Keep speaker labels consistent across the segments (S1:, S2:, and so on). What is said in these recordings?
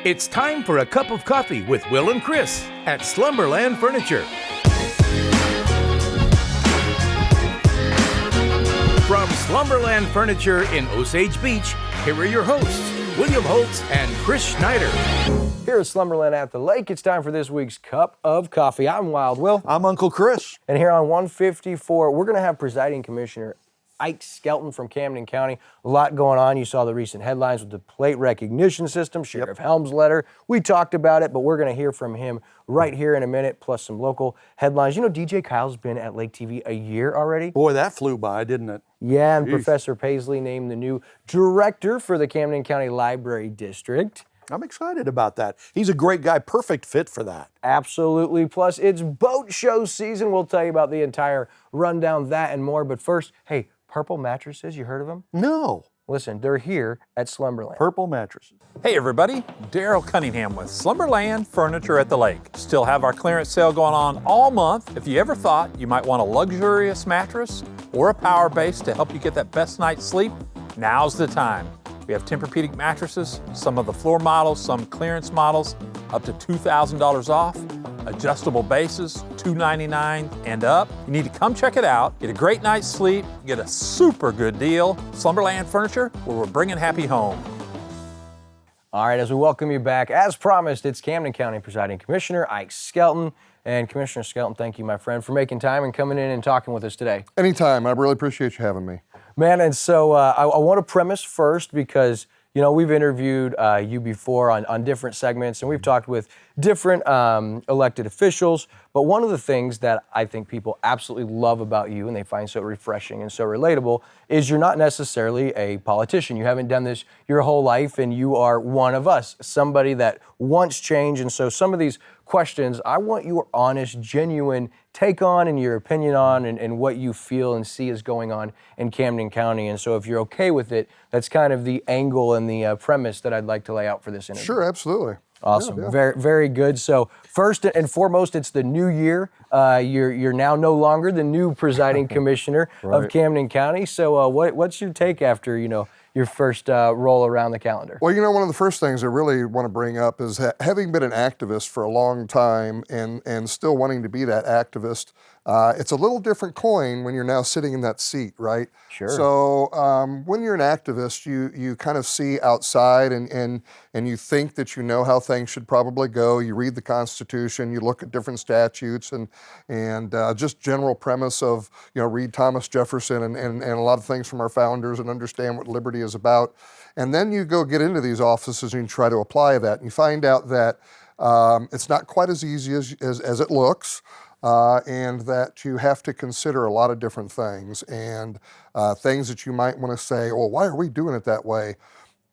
S1: It's time for a cup of coffee with Will and Chris at Slumberland Furniture. From Slumberland Furniture in Osage Beach, here are your hosts, William Holtz and Chris Schneider.
S2: Here at Slumberland at the Lake, it's time for this week's Cup of Coffee. I'm Wild Will.
S3: I'm Uncle Chris.
S2: And here on 154, we're going to have Presiding Commissioner Ike Skelton from Camden County. A lot going on. You saw the recent headlines with the plate recognition system, Sheriff Helms' letter. We talked about it, but we're going to hear from him right here in a minute, plus some local headlines. You know, DJ Kyle's been at Lake TV a year already.
S3: Boy, that flew by, didn't it?
S2: Yeah, and
S3: Jeez.
S2: Professor Paisley named the new director for the Camden County Library District.
S3: I'm excited about that. He's a great guy, perfect fit for that.
S2: Absolutely. Plus, it's boat show season. We'll tell you about the entire rundown, that and more. But first, hey, Purple Mattresses, you heard of them?
S3: No.
S2: Listen, they're here at Slumberland.
S3: Purple Mattresses.
S4: Hey everybody, Daryl Cunningham with Slumberland Furniture at the Lake. Still have our clearance sale going on all month. If you ever thought you might want a luxurious mattress or a power base to help you get that best night's sleep, now's the time. We have Tempur-Pedic mattresses, some of the floor models, some clearance models, up to $2,000 off. Adjustable bases, $299 and up. You need to come check it out, get a great night's sleep, get a super good deal. Slumberland Furniture, where we're bringing happy home.
S2: All right, as we welcome you back, as promised, it's Camden County Presiding Commissioner Ike Skelton. And Commissioner Skelton, thank you, my friend, for making time and coming in and talking with us today.
S5: Anytime. I really appreciate you having me.
S2: Man, and so I want to premise first because, you know, we've interviewed you before on different segments, and we've talked with different elected officials. But one of the things that I think people absolutely love about you and they find so refreshing and so relatable is you're not necessarily a politician. You haven't done this your whole life, and you are one of us, somebody that wants change. And so some of these questions, I want your honest, genuine take on and your opinion on and what you feel and see is going on in Camden County. And so if you're okay with it, that's kind of the angle and the premise that I'd like to lay out for this interview.
S5: Sure, absolutely.
S2: Awesome.
S5: Yeah.
S2: Very, very good. So first and foremost, it's the new year. You're now no longer the new presiding commissioner
S5: Right.
S2: of Camden County. So what's your take after, you know, your first roll around the calendar?
S5: Well, you know, one of the first things I really want to bring up is having been an activist for a long time and still wanting to be that activist, it's a little different coin when you're now sitting in that seat, right?
S2: Sure.
S5: So when you're an activist, you kind of see outside and you think that you know how things should probably go. You read the Constitution, you look at different statutes and just general premise of, you know, read Thomas Jefferson and a lot of things from our founders and understand what liberty is about. And then you go get into these offices and you try to apply that. And you find out that it's not quite as easy as it looks. And that you have to consider a lot of different things and things that you might want to say, well, why are we doing it that way?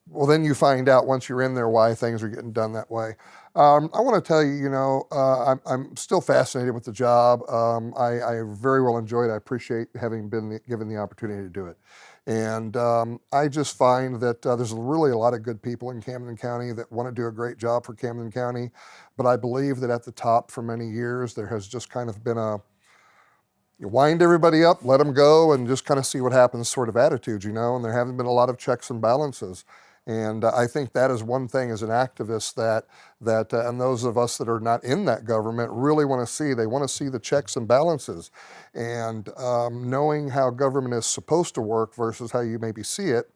S5: Well, then you find out once you're in there why things are getting done that way. I want to tell you, you know, I'm still fascinated with the job. I very well enjoy it. I appreciate having been given the opportunity to do it. And I just find that there's really a lot of good people in Camden County that want to do a great job for Camden County. But I believe that at the top for many years, there has just kind of been you wind everybody up, let them go, and just kind of see what happens sort of attitude, you know, and there haven't been a lot of checks and balances. And I think that is one thing as an activist that and those of us that are not in that government really want to see. They want to see the checks and balances. And knowing how government is supposed to work versus how you maybe see it,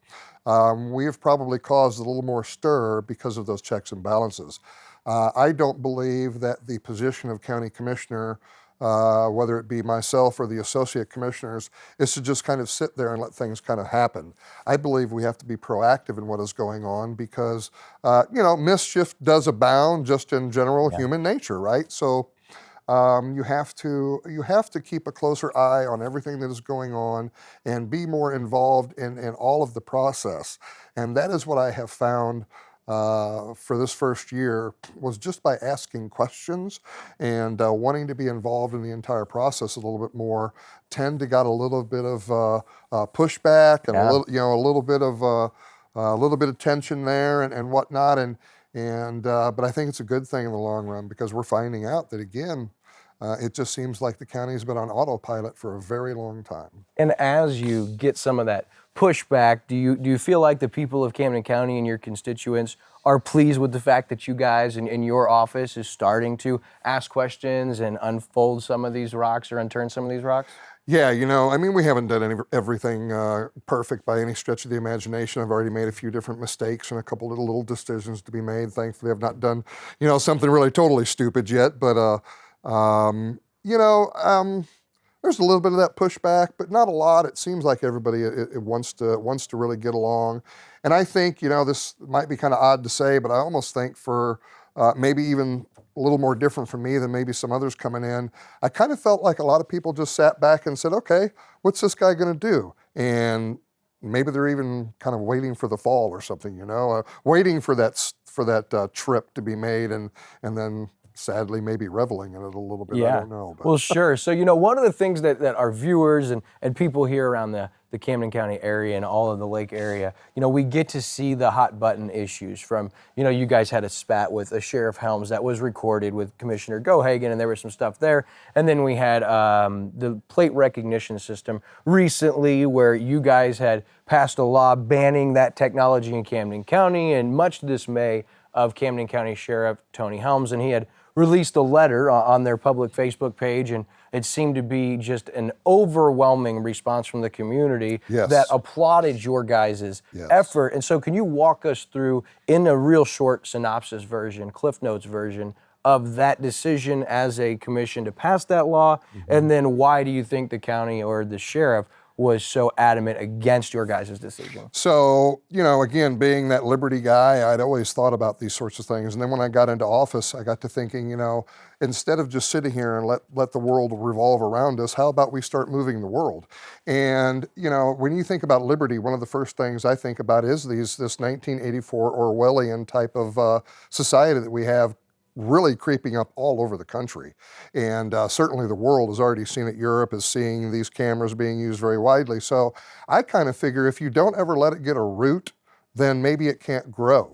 S5: we have probably caused a little more stir because of those checks and balances. I don't believe that the position of county commissioner, whether it be myself or the associate commissioners, is to just kind of sit there and let things kind of happen. I believe we have to be proactive in what is going on because, you know, mischief does abound just in general human nature, right? So you have to keep a closer eye on everything that is going on and be more involved in all of the process. And that is what I have found for this first year was just by asking questions and wanting to be involved in the entire process a little bit more. Tend to got a little bit of pushback and a little bit of tension there and whatnot. But I think it's a good thing in the long run because we're finding out that again, it just seems like the county's been on autopilot for a very long time.
S2: And as you get some of that pushback, do you feel like the people of Camden County and your constituents are pleased with the fact that you guys in your office is starting to ask questions and unfold some of these rocks or unturn some of these rocks?
S5: Yeah, I mean, we haven't done everything perfect by any stretch of the imagination. I've already made a few different mistakes and a couple of little decisions to be made. Thankfully, I've not done, something really totally stupid yet. But, there's a little bit of that pushback, but not a lot. It seems like everybody it wants to really get along. And I think, this might be kind of odd to say, but I almost think for maybe even a little more different for me than maybe some others coming in, I kind of felt like a lot of people just sat back and said, okay, what's this guy going to do? And maybe they're even kind of waiting for the fall or something, waiting for that trip to be made, and then sadly maybe reveling in it a little bit. I don't know. But.
S2: Well, sure. So, one of the things that our viewers and people here around the Camden County area and all of the lake area, we get to see the hot button issues from, you guys had a spat with a Sheriff Helms that was recorded with Commissioner Gohagan, and there was some stuff there. And then we had the plate recognition system recently where you guys had passed a law banning that technology in Camden County, and much to the dismay of Camden County Sheriff Tony Helms, and he had released a letter on their public Facebook page, and it seemed to be just an overwhelming response from the community that applauded your guys' effort. And so can you walk us through, in a real short synopsis version, Cliff Notes version, of that decision as a commission to pass that law, and then why do you think the county or the sheriff was so adamant against your guys' decision?
S5: So, again, being that Liberty guy, I'd always thought about these sorts of things. And then when I got into office, I got to thinking, instead of just sitting here and let the world revolve around us, how about we start moving the world? And, when you think about liberty, one of the first things I think about is this 1984 Orwellian type of society that we have really creeping up all over the country. And certainly the world has already seen it. Europe is seeing these cameras being used very widely. So I kind of figure if you don't ever let it get a root, then maybe it can't grow,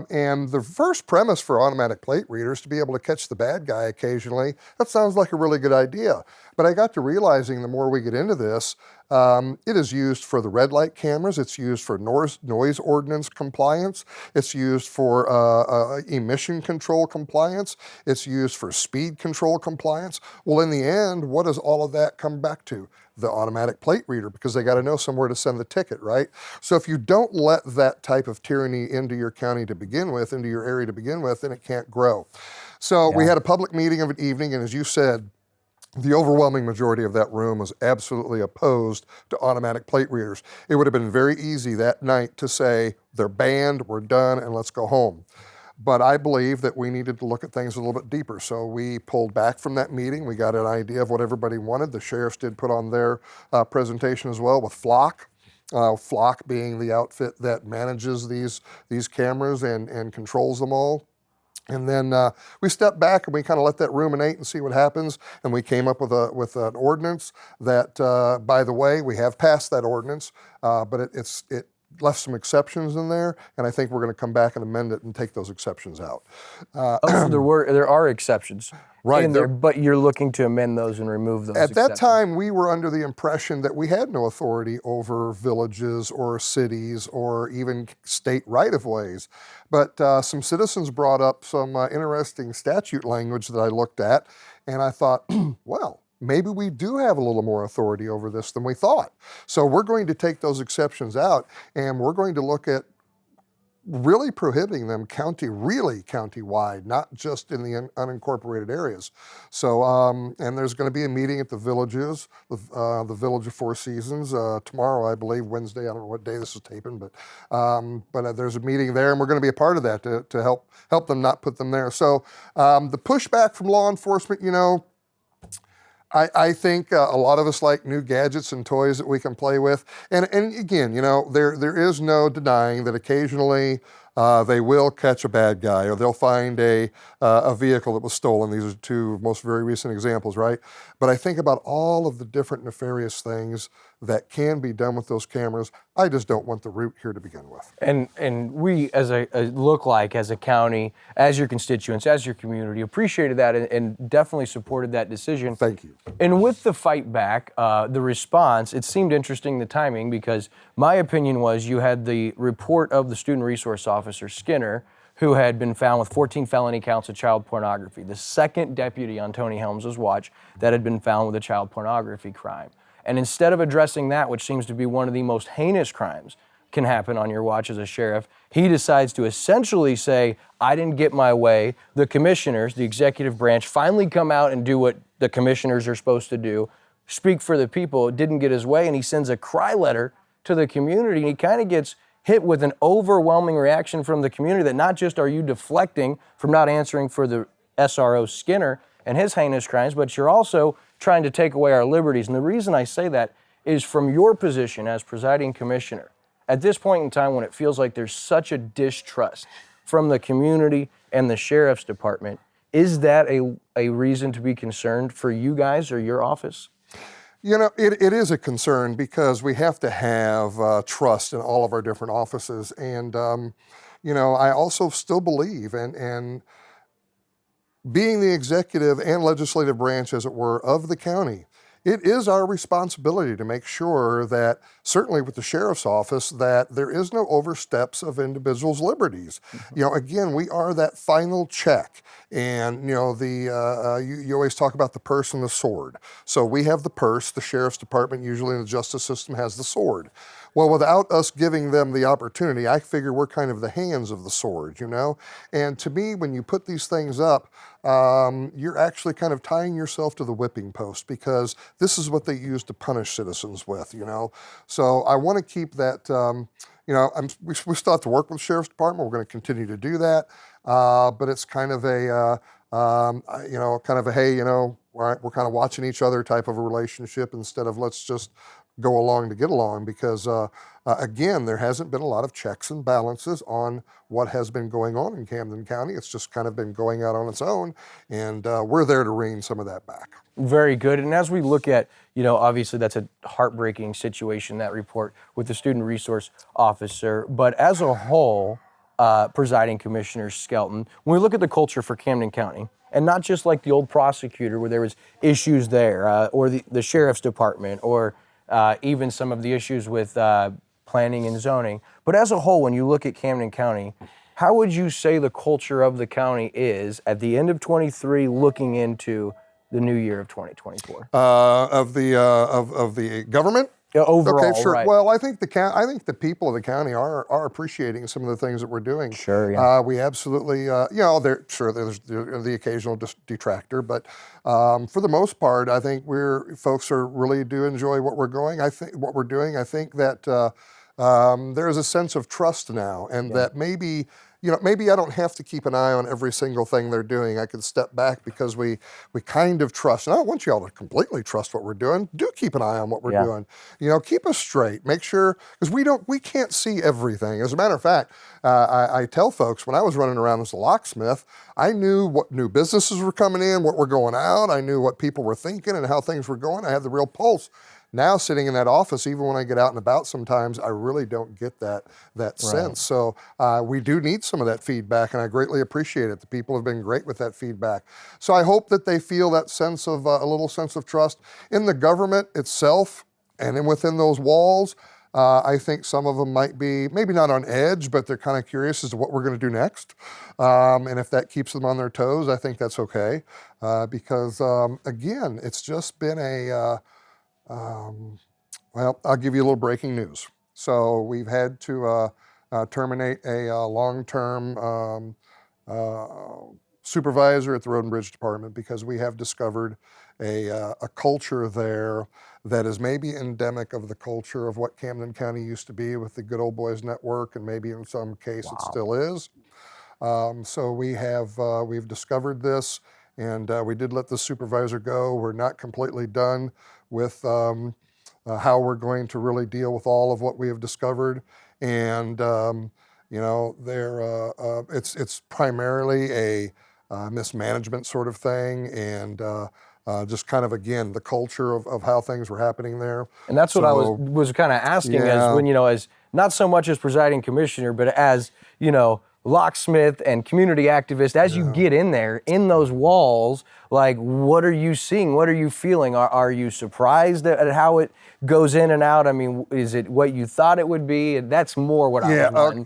S5: And the first premise for automatic plate readers to be able to catch the bad guy occasionally, that sounds like a really good idea. But I got to realizing the more we get into this, it is used for the red light cameras. It's used for noise ordinance compliance. It's used for emission control compliance. It's used for speed control compliance. Well, in the end, what does all of that come back to? The automatic plate reader, because they got to know somewhere to send the ticket, right? So if you don't let that type of tyranny into your county to begin with, into your area to begin with, then it can't grow. So we had a public meeting of an evening, and as you said, the overwhelming majority of that room was absolutely opposed to automatic plate readers. It would have been very easy that night to say, they're banned, we're done, and let's go home. But I believe that we needed to look at things a little bit deeper. So we pulled back from that meeting. We got an idea of what everybody wanted. The sheriffs did put on their presentation as well with Flock. Flock being the outfit that manages these cameras and controls them all. And then we stepped back and we kind of let that ruminate and see what happens. And we came up with an ordinance that, by the way, we have passed that ordinance, but it left some exceptions in there, and I think we're going to come back and amend it and take those exceptions out.
S2: So there are exceptions in there, but you're looking to amend those and remove those
S5: At
S2: exceptions.
S5: that time, we were under the impression that we had no authority over villages or cities or even state right-of-ways. But some citizens brought up some interesting statute language that I looked at, and I thought, well, maybe we do have a little more authority over this than we thought. So we're going to take those exceptions out, and we're going to look at really prohibiting them county-wide, not just in the unincorporated areas. So, and there's going to be a meeting at the villages, the Village of Four Seasons, tomorrow, I believe, Wednesday. I don't know what day this is taping, but there's a meeting there, and we're going to be a part of that to help them not put them there. So the pushback from law enforcement, I think a lot of us like new gadgets and toys that we can play with. And again, there is no denying that occasionally they will catch a bad guy, or they'll find a vehicle that was stolen. These are two most very recent examples, right? But I think about all of the different nefarious things that can be done with those cameras. I just don't want the route here to begin with.
S2: And we, as a look like, as a county, as your constituents, as your community, appreciated that and definitely supported that decision.
S5: Thank you.
S2: And with the fight back, the response, it seemed interesting, the timing, because my opinion was you had the report of the student resource officer, Skinner, who had been found with 14 felony counts of child pornography, the second deputy on Tony Helms' watch that had been found with a child pornography crime. And instead of addressing that, which seems to be one of the most heinous crimes can happen on your watch as a sheriff, he decides to essentially say, I didn't get my way. The commissioners, the executive branch, finally come out and do what the commissioners are supposed to do, speak for the people. It didn't get his way, and he sends a cry letter to the community, and he kind of gets hit with an overwhelming reaction from the community that not just are you deflecting from not answering for the SRO Skinner and his heinous crimes, but you're also trying to take away our liberties. And the reason I say that is from your position as presiding commissioner, at this point in time when it feels like there's such a distrust from the community and the sheriff's department, is that a reason to be concerned for you guys or your office?
S5: You know, it is a concern because we have to have trust in all of our different offices. And, you know, I also still believe, and being the executive and legislative branch, as it were, of the county, it is our responsibility to make sure that, certainly with the sheriff's office, that there is no oversteps of individuals' liberties. You know, again, we are that final check. And, you know, you always talk about the purse and the sword. So we have the purse, the sheriff's department, usually in the justice system, has the sword. Well, without us giving them the opportunity, I figure we're kind of the hands of the sword, you know? And to me, when you put these things up, you're actually kind of tying yourself to the whipping post, because this is what they use to punish citizens with, you know? So I want to keep that, you know, we still have to work with the sheriff's department. We're going to continue to do that. But it's kind of a, you know, kind of a, hey, you know, we're kind of watching each other type of a relationship instead of let's just go along to get along, because again, there hasn't been a lot of checks and balances on what has been going on in Camden County. It's just kind of been going out on its own, and we're there to rein some of that back.
S2: Very good. And as we look at, you know, obviously that's a heartbreaking situation, that report with the student resource officer, but as a whole, presiding Commissioner Skelton, when we look at the culture for Camden County, and not just like the old prosecutor where there was issues there, or the sheriff's department, or even some of the issues with planning and zoning. But as a whole, when you look at Camden County, how would you say the culture of the county is at the end of 23 looking into the new year of 2024?
S5: Of the government?
S2: Yeah, overall,
S5: okay, sure.
S2: right.
S5: Well, I think the people of the county are appreciating some of the things that we're doing.
S2: Sure, yeah.
S5: We absolutely, you know, there's the occasional detractor, but for the most part, I think folks really do enjoy what we're doing. I think that there is a sense of trust now, and that maybe I don't have to keep an eye on every single thing they're doing. I can step back because we kind of trust. And I don't want you all to completely trust what we're doing. Do keep an eye on what we're doing. You know, keep us straight. Make sure, because we can't see everything. As a matter of fact, I tell folks, when I was running around as a locksmith, I knew what new businesses were coming in, what were going out. I knew what people were thinking and how things were going. I had the real pulse. Now, sitting in that office, even when I get out and about sometimes, I really don't get that sense. So we do need some of that feedback, and I greatly appreciate it. The people have been great with that feedback. So I hope that they feel that sense of a little sense of trust in the government itself, and then within those walls. I think some of them might be maybe not on edge, but they're kind of curious as to what we're going to do next. And if that keeps them on their toes, I think that's okay. Because again, it's just been well, I'll give you a little breaking news. So we've had to terminate a long-term supervisor at the Road and Bridge Department because we have discovered a culture there that is maybe endemic of the culture of what Camden County used to be with the Good Old Boys Network, and maybe in some case it still is. So we've discovered this, and we did let the supervisor go. We're not completely done with how we're going to really deal with all of what we have discovered. And you know, it's primarily a mismanagement sort of thing, and just kind of, again, the culture of how things were happening there.
S2: And that's what I was kind of asking
S5: Yeah.
S2: as when, as not so much as presiding commissioner, but as, locksmith and community activist, as you get in there, in those walls, like, what are you seeing? What are you feeling? Are you surprised at how it goes in and out? I mean, is it what you thought it would be? That's more what I was wanting.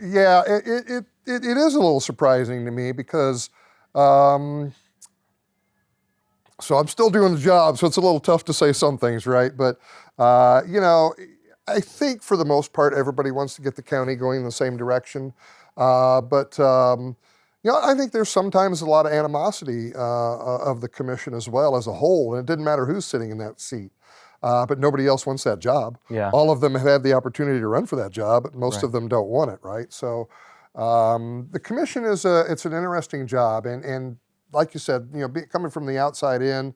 S5: It is a little surprising to me because, so I'm still doing the job, so it's a little tough to say some things, right? But, I think for the most part, everybody wants to get the county going in the same direction. But I think there's sometimes a lot of animosity of the commission as well as a whole, and it didn't matter who's sitting in that seat. But nobody else wants that job.
S2: Yeah.
S5: All of them have had the opportunity to run for that job, but most of them don't want it, right? So the commission it's an interesting job, and like you said, coming from the outside in,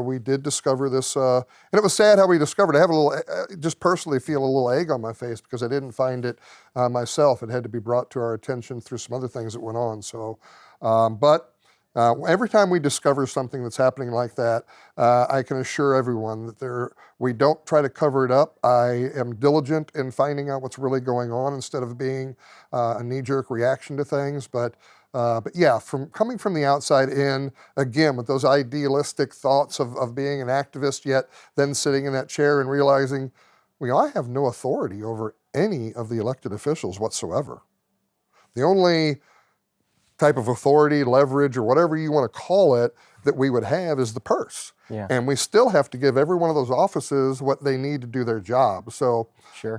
S5: we did discover this, and it was sad how we discovered it. I have a little, just personally feel a little egg on my face because I didn't find it myself. It had to be brought to our attention through some other things that went on. So, but every time we discover something that's happening like that, I can assure everyone that we don't try to cover it up. I am diligent in finding out what's really going on instead of being a knee-jerk reaction to things. But yeah, coming from the outside in, again, with those idealistic thoughts of being an activist, yet then sitting in that chair and realizing, I have no authority over any of the elected officials whatsoever. The only type of authority, leverage, or whatever you want to call it that we would have is the purse.
S2: Yeah.
S5: And we still have to give every one of those offices what they need to do their job. So
S2: Sure.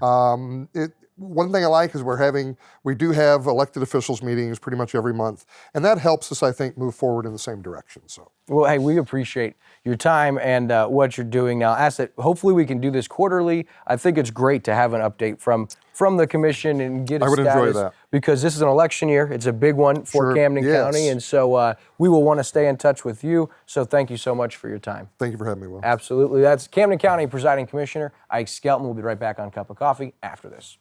S5: One thing I like is we do have elected officials meetings pretty much every month, and that helps us, I think, move forward in the same direction. So.
S2: Well, hey, we appreciate your time and what you're doing now. Hopefully we can do this quarterly. I think it's great to have an update from the commission and get a
S5: I would
S2: status.
S5: enjoy that.
S2: Because this is an election year. It's a big one for
S5: Sure,
S2: Camden
S5: yes.
S2: County, and so we will want to stay in touch with you. So thank you so much for your time.
S5: Thank you for having me, Will.
S2: Absolutely. That's Camden County Presiding Commissioner Ike Skelton. We'll be right back on Cup of Coffee after this.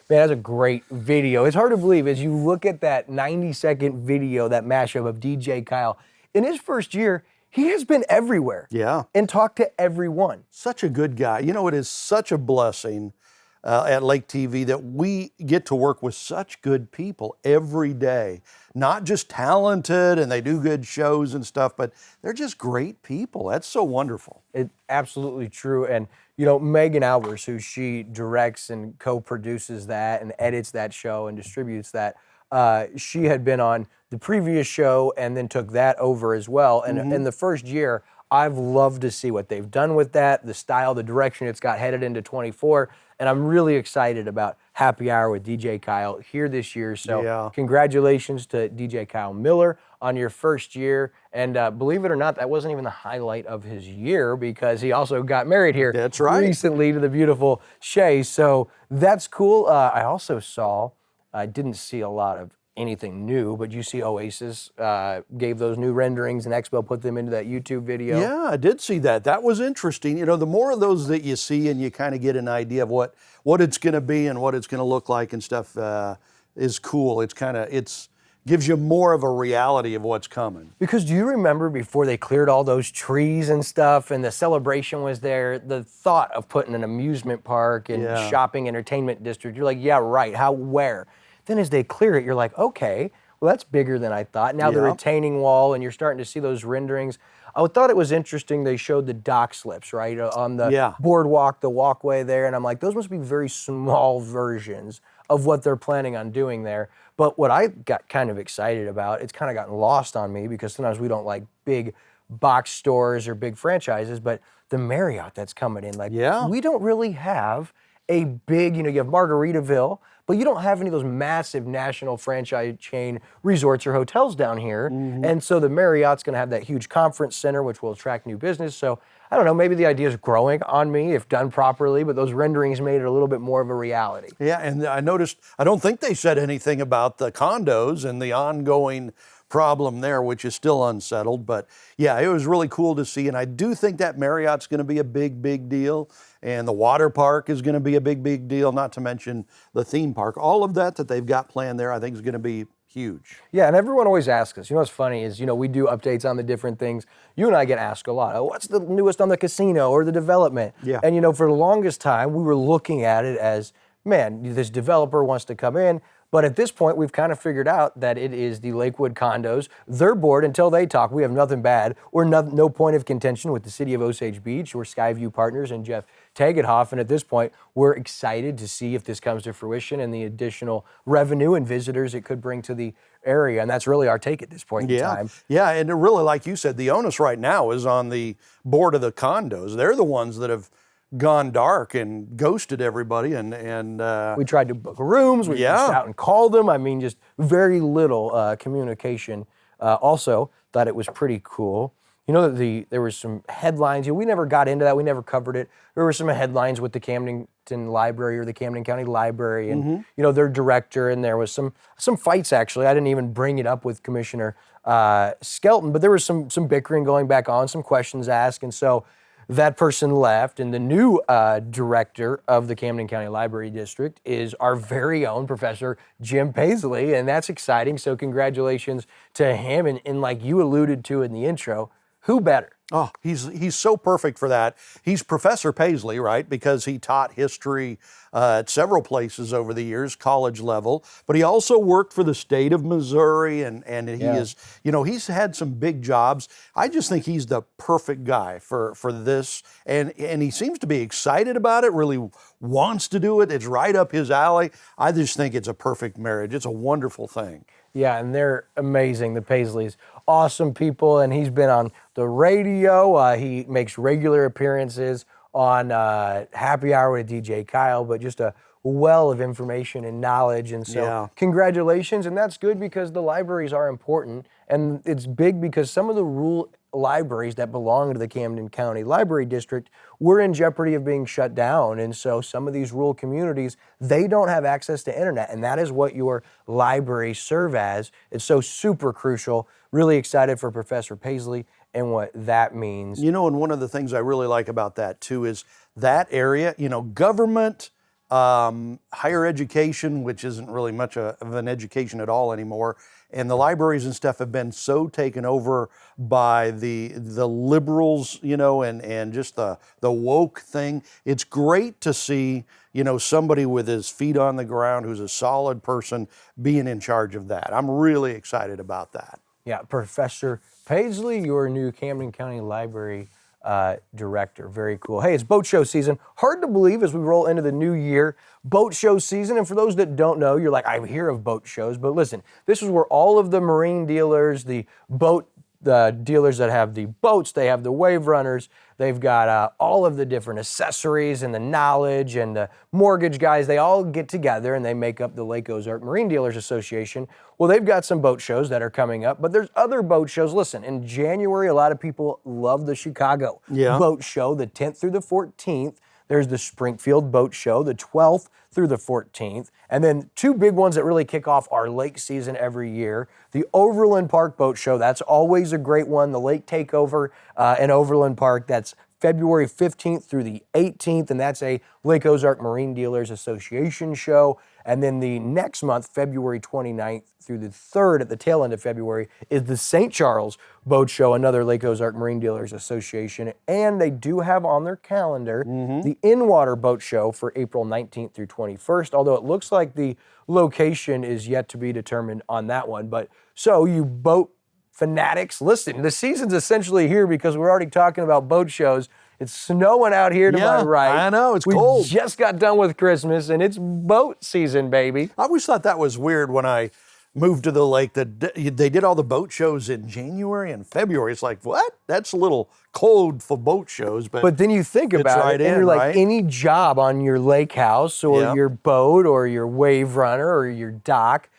S2: Man, that's a great video. It's hard to believe as you look at that 90-second video, that mashup of DJ Kyle. In his first year, he has been everywhere.
S3: Yeah.
S2: And talked to everyone.
S3: Such a good guy. It is such a blessing at Lake TV that we get to work with such good people every day. Not just talented and they do good shows and stuff, but they're just great people. That's so wonderful.
S2: It's absolutely true. And, Megan Albers, who she directs and co-produces that and edits that show and distributes that, she had been on the previous show and then took that over as well. And in the first year, I've loved to see what they've done with that, the style, the direction it's got headed into 24. And I'm really excited about Happy Hour with DJ Kyle here this year. So Congratulations to DJ Kyle Miller on your first year. And believe it or not, that wasn't even the highlight of his year because he also got married here
S3: That's right.
S2: recently to the beautiful Shay. So that's cool. I also saw, I didn't see a lot of anything new, but you see Oasis gave those new renderings and Expo put them into that YouTube video.
S3: Yeah, I did see that. That was interesting. You know, the more of those that you see and you kind of get an idea of what it's going to be and what it's going to look like and stuff is cool. It's gives you more of a reality of what's coming.
S2: Because do you remember before they cleared all those trees and stuff and the celebration was there, the thought of putting an amusement park and shopping entertainment district, you're like, yeah, right, how, where? Then as they clear it, you're like, okay, well, that's bigger than I thought. Now the retaining wall, and you're starting to see those renderings. I thought it was interesting they showed the dock slips, right, on the boardwalk, the walkway there, and I'm like, those must be very small versions of what they're planning on doing there. But what I got kind of excited about, it's kind of gotten lost on me because sometimes we don't like big box stores or big franchises, but the Marriott that's coming in, like, we don't really have a big, you know, you have Margaritaville, but you don't have any of those massive national franchise chain resorts or hotels down here. And so the Marriott's gonna have that huge conference center, which will attract new business. So I don't know, maybe the idea is growing on me if done properly, but those renderings made it a little bit more of a reality.
S3: Yeah, and I noticed, I don't think they said anything about the condos and the ongoing problem there, which is still unsettled. But yeah, it was really cool to see. And I do think that Marriott's going to be a big, big deal. And the water park is going to be a big, big deal, not to mention the theme park. All of that they've got planned there, I think is going to be huge.
S2: Yeah, and everyone always asks us, you know what's funny is, you know, we do updates on the different things. You and I get asked a lot, oh, what's the newest on the casino or the development?
S3: Yeah.
S2: And you know, for the longest time, we were looking at it as, man, this developer wants to come in. But at this point, we've kind of figured out that it is the Lakewood condos. They're bored until they talk. We have nothing bad or no point of contention with the city of Osage Beach or Skyview Partners and Jeff Tagethoff. And at this point, we're excited to see if this comes to fruition and the additional revenue and visitors it could bring to the area. And that's really our take at this point in time.
S3: Yeah, and really, like you said, the onus right now is on the board of the condos. They're the ones that have gone dark and ghosted everybody, and
S2: we tried to book rooms, we reached out and called them. I mean, just very little communication. Also, thought it was pretty cool. You know that there was some headlines. You know, we never got into that. We never covered it. There were some headlines with the Camden Library or the Camden County Library, and you know, their director. And there was some fights actually. I didn't even bring it up with Commissioner Skelton, but there was some bickering going back on, some questions asked, and so that person left, and the new director of the Camden County Library District is our very own Professor Jim Paisley, and that's exciting. So congratulations to him. And like you alluded to in the intro, who better?
S3: Oh, he's so perfect for that. He's Professor Paisley, right? Because he taught history at several places over the years, college level. But he also worked for the state of Missouri, and he is, you know, he's had some big jobs. I just think he's the perfect guy for this, and he seems to be excited about it. Really wants to do it. It's right up his alley. I just think it's a perfect marriage. It's a wonderful thing.
S2: Yeah, and they're amazing. The Paisleys, awesome people, and he's been on the radio. He makes regular appearances on Happy Hour with DJ Kyle, but just a well of information and knowledge. And so congratulations, and that's good because the libraries are important, and it's big because some of the rural libraries that belong to the Camden County Library District were in jeopardy of being shut down. And so some of these rural communities, they don't have access to internet, and that is what your libraries serve as. It's so super crucial. Really excited for Professor Paisley and what that means.
S3: You know, and one of the things I really like about that too is that area, you know, government, higher education, which isn't really much of an education at all anymore, and the libraries and stuff have been so taken over by the liberals, you know, and just the woke thing. It's great to see, you know, somebody with his feet on the ground who's a solid person being in charge of that. I'm really excited about that.
S2: Yeah, Professor Paisley, your new Camden County Library director. Very cool. Hey, it's boat show season. Hard to believe as we roll into the new year, boat show season. And for those that don't know, you're like, I hear of boat shows, but listen, this is where all of the marine dealers, the dealers that have the boats, they have the wave runners, they've got all of the different accessories and the knowledge and the mortgage guys, they all get together and they make up the Lake Ozark Marine Dealers Association. Well, they've got some boat shows that are coming up, but there's other boat shows. Listen, in January, a lot of people love the Chicago Boat Show, the 10th through the 14th. There's the Springfield Boat Show, the 12th through the 14th. And then two big ones that really kick off our lake season every year. The Overland Park Boat Show, that's always a great one. The Lake Takeover in Overland Park, that's February 15th through the 18th, and that's a Lake Ozark Marine Dealers Association show. And then the next month, February 29th through the 3rd, at the tail end of February, is the St. Charles Boat Show, another Lake Ozark Marine Dealers Association. And they do have on their calendar the In-Water Boat Show for April 19th through 21st, although it looks like the location is yet to be determined on that one. But so you boat fanatics, listen, the season's essentially here because we're already talking about boat shows. It's snowing out here to my right.
S3: I know, it's cold.
S2: We just got done with Christmas, and it's boat season, baby.
S3: I always thought that was weird when I moved to the lake that they did all the boat shows in January and February. It's like, what? That's a little cold for boat shows. But
S2: then you think about
S3: right
S2: it, and
S3: in,
S2: you're like,
S3: right?
S2: any job on your lake house or
S3: Yeah.
S2: your boat or your wave runner or your dock,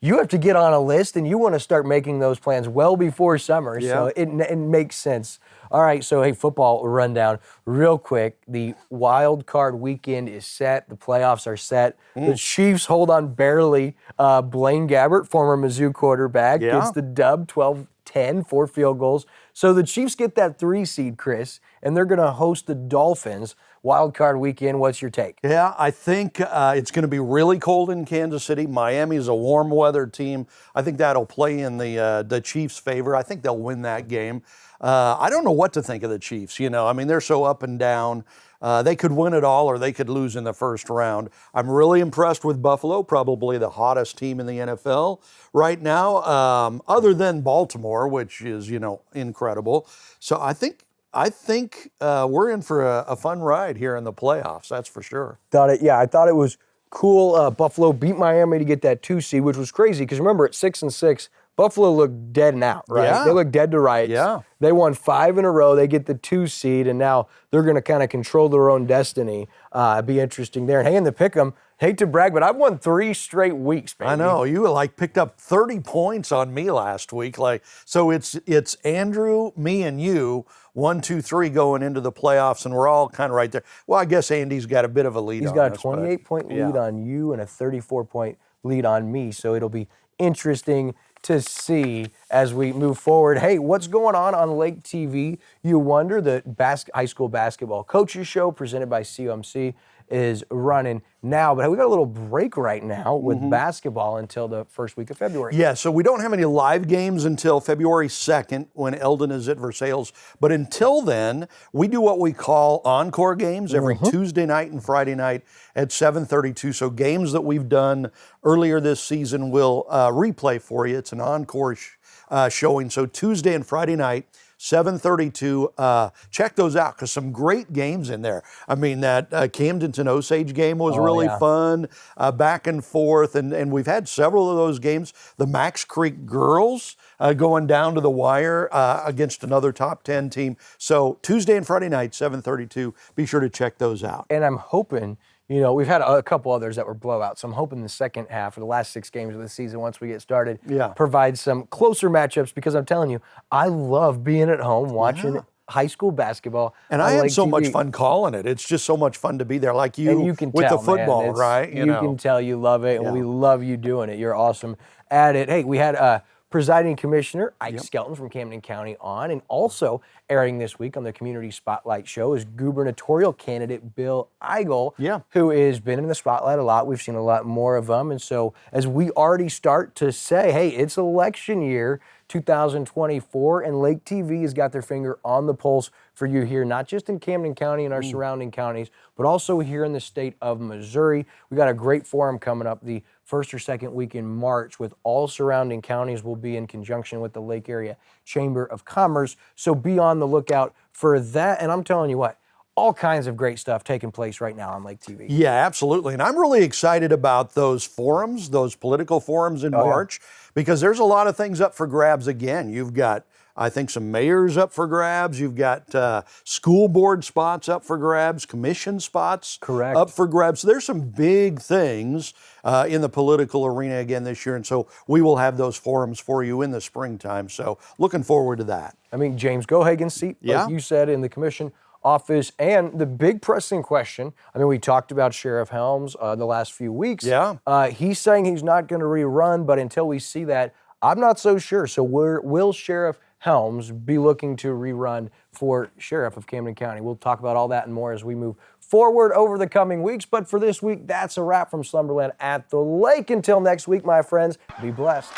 S2: you have to get on a list, and you want to start making those plans well before summer. So it makes sense. All right, so hey, football rundown real quick. The wild card weekend is set. The playoffs are set. The Chiefs hold on barely. Blaine Gabbert, former Mizzou quarterback, gets the dub, 12-10, 4 field goals. So the Chiefs get that 3 seed, Chris, and they're going to host the Dolphins. Wild card weekend, what's your take?
S3: Yeah, I think it's going to be really cold in Kansas City. Miami's a warm weather team. I think that'll play in the Chiefs' favor. I think they'll win that game. I don't know what to think of the Chiefs. I mean, they're so up and down. They could win it all or they could lose in the first round. I'm really impressed with Buffalo, probably the hottest team in the NFL right now, other than Baltimore, which is, incredible. So I think we're in for a fun ride here in the playoffs, that's for sure.
S2: I thought it was cool. Buffalo beat Miami to get that 2 seed, which was crazy because remember at 6-6, Buffalo looked dead and out, right?
S3: Yeah.
S2: They looked dead to rights.
S3: Yeah.
S2: They won 5 in a row. They get the 2 seed, and now they're going to kind of control their own destiny. Be interesting there. And hey, in the pick'em, hate to brag, but I've won 3 straight weeks, baby.
S3: I know you picked up 30 points on me last week. So it's Andrew, me, and you, 1, 2, 3 going into the playoffs, and we're all kind of right there. Well, I guess Andy's got a bit of a lead.
S2: He's got a 28-point lead on you and a 34-point lead on me. So it'll be interesting to see as we move forward. Hey, what's going on Lake TV? You wonder. The high school basketball coaches show presented by COMC is running now, but we got a little break right now with basketball until the first week of February.
S3: Yeah, so we don't have any live games until February 2nd when Eldon is at Versailles. But until then, we do what we call encore games every Tuesday night and Friday night at 7:32. So games that we've done earlier this season we'll replay for you. It's an encore showing. So Tuesday and Friday night, 7:32. Check those out because some great games in there. I mean, that Camdenton Osage game was really fun, back and forth, and we've had several of those games. The Max Creek girls going down to the wire against another top 10 team. So Tuesday and Friday night, 7:32. Be sure to check those out.
S2: And I'm hoping, we've had a couple others that were blowouts. So I'm hoping the second half or the last 6 games of the season, once we get started, provides some closer matchups because I'm telling you, I love being at home watching high school basketball.
S3: And I had so much fun calling it. It's just so much fun to be there, like you,
S2: and you can
S3: with
S2: tell,
S3: the football,
S2: man,
S3: right?
S2: You can tell you love it, and we love you doing it. You're awesome at it. Hey, we had Presiding Commissioner Ike Skelton from Camden County on, and also airing this week on the Community Spotlight Show is gubernatorial candidate Bill Eigel, who has been in the spotlight a lot. We've seen a lot more of him, and so as we already start to say, hey, it's election year 2024, and Lake TV has got their finger on the pulse for you here, not just in Camden County and our surrounding counties, but also here in the state of Missouri. We got a great forum coming up the first or second week in March with all surrounding counties. Will be in conjunction with the Lake Area Chamber of Commerce. So be on the lookout for that. And I'm telling you what, all kinds of great stuff taking place right now on Lake TV.
S3: Yeah, absolutely. And I'm really excited about those forums, those political forums in March, because there's a lot of things up for grabs again. You've got, I think, some mayors up for grabs. You've got school board spots up for grabs, commission spots up for grabs. So there's some big things in the political arena again this year. And so we will have those forums for you in the springtime. So looking forward to that.
S2: I mean, James Gohagen's seat, like you said, in the commission, office. And the big pressing question, I mean, we talked about Sheriff Helms the last few weeks.
S3: Yeah.
S2: He's saying he's not going to rerun, but until we see that, I'm not so sure. So will Sheriff Helms be looking to rerun for Sheriff of Camden County? We'll talk about all that and more as we move forward over the coming weeks. But for this week, that's a wrap from Slumberland at the Lake. Until next week, my friends, be blessed.